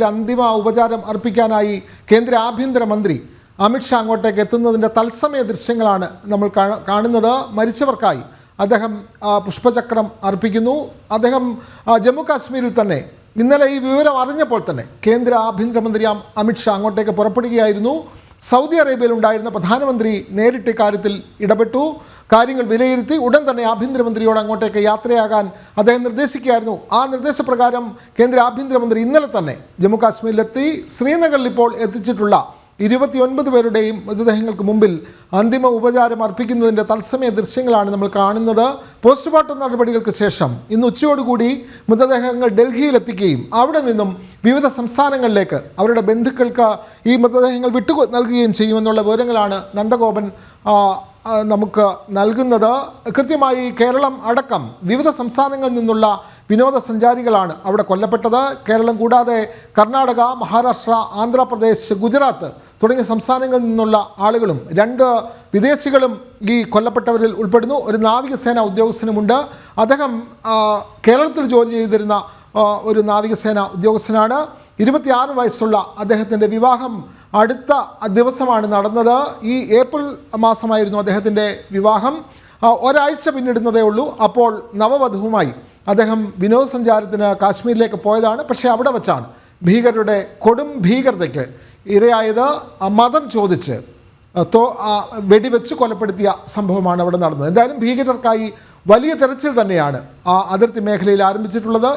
അന്തിമ ഉപചാരം അർപ്പിക്കാനായി കേന്ദ്ര ആഭ്യന്തരമന്ത്രി അമിത്ഷാ അങ്ങോട്ടേക്ക് എത്തുന്നതിൻ്റെ തത്സമയ ദൃശ്യങ്ങളാണ് നമ്മൾ കാണുന്നത്. മരിച്ചവർക്കായി അദ്ദേഹം പുഷ്പചക്രം അർപ്പിക്കുന്നു. അദ്ദേഹം ജമ്മു കാശ്മീരിൽ തന്നെ ഇന്നലെ ഈ വിവരം അറിഞ്ഞപ്പോൾ തന്നെ കേന്ദ്ര ആഭ്യന്തരമന്ത്രി അമിത്ഷാ അങ്ങോട്ടേക്ക് പുറപ്പെടുകയായിരുന്നു. സൗദി അറേബ്യയിലുണ്ടായിരുന്ന പ്രധാനമന്ത്രി നേരിട്ട് ഇക്കാര്യത്തിൽ ഇടപെട്ടു, കാര്യങ്ങൾ വിലയിരുത്തി. ഉടൻ തന്നെ ആഭ്യന്തരമന്ത്രിയോട് അങ്ങോട്ടേക്ക് യാത്രയാകാൻ അദ്ദേഹം നിർദ്ദേശിക്കുകയായിരുന്നു. ആ നിർദ്ദേശപ്രകാരം കേന്ദ്ര ആഭ്യന്തരമന്ത്രി ഇന്നലെ തന്നെ ജമ്മു കാശ്മീരിലെത്തി. ശ്രീനഗറിൽ ഇപ്പോൾ എത്തിച്ചിട്ടുള്ള 29 പേരുടെയും മൃതദേഹങ്ങൾക്ക് മുമ്പിൽ അന്തിമ ഉപചാരം അർപ്പിക്കുന്നതിൻ്റെ തത്സമയ ദൃശ്യങ്ങളാണ് നമ്മൾ കാണുന്നത്. പോസ്റ്റ്മോർട്ടം നടപടികൾക്ക് ശേഷം ഇന്ന് ഉച്ചയോടുകൂടി മൃതദേഹങ്ങൾ ഡൽഹിയിലെത്തിക്കുകയും അവിടെ നിന്നും വിവിധ സംസ്ഥാനങ്ങളിലേക്ക് അവരുടെ ബന്ധുക്കൾക്ക് ഈ മൃതദേഹങ്ങൾ വിട്ടു നൽകുകയും ചെയ്യുമെന്നുള്ള വിവരങ്ങളാണ് നന്ദഗോപൻ നമുക്ക് നൽകുന്നത്. കൃത്യമായി കേരളം അടക്കം വിവിധ സംസ്ഥാനങ്ങളിൽ നിന്നുള്ള വിനോദസഞ്ചാരികളാണ് അവിടെ കൊല്ലപ്പെട്ടത്. കേരളം കൂടാതെ കർണാടക, മഹാരാഷ്ട്ര, ആന്ധ്രാപ്രദേശ്, ഗുജറാത്ത് തുടങ്ങിയ സംസ്ഥാനങ്ങളിൽ നിന്നുള്ള ആളുകളും 2 വിദേശികളും ഈ കൊല്ലപ്പെട്ടവരിൽ ഉൾപ്പെടുന്നു. ഒരു നാവികസേന ഉദ്യോഗസ്ഥനുമുണ്ട്. അദ്ദേഹം കേരളത്തിൽ ജോലി ചെയ്തിരുന്ന ഒരു നാവികസേന ഉദ്യോഗസ്ഥനാണ്. 26 വയസ്സുള്ള അദ്ദേഹത്തിൻ്റെ വിവാഹം അടുത്ത ദിവസമാണ് നടന്നത്. ഈ ഏപ്രിൽ മാസമായിരുന്നു അദ്ദേഹത്തിൻ്റെ വിവാഹം. ഒരാഴ്ച പിന്നിടുന്നതേ ഉള്ളൂ. അപ്പോൾ നവവധുവുമായി അദ്ദേഹം വിനോദസഞ്ചാരത്തിന് കാശ്മീരിലേക്ക് പോയതാണ്. പക്ഷേ അവിടെ വച്ചാണ് ഭീകരരുടെ കൊടും ഭീകരതയ്ക്ക് ഇരയായത്. മതം ചോദിച്ച് വെടിവെച്ച് കൊലപ്പെടുത്തിയ സംഭവമാണ് അവിടെ നടന്നത്. എന്തായാലും ഭീകരർക്കായി വലിയ തെരച്ചിൽ തന്നെയാണ് ആ അതിർത്തി മേഖലയിൽ ആരംഭിച്ചിട്ടുള്ളത്.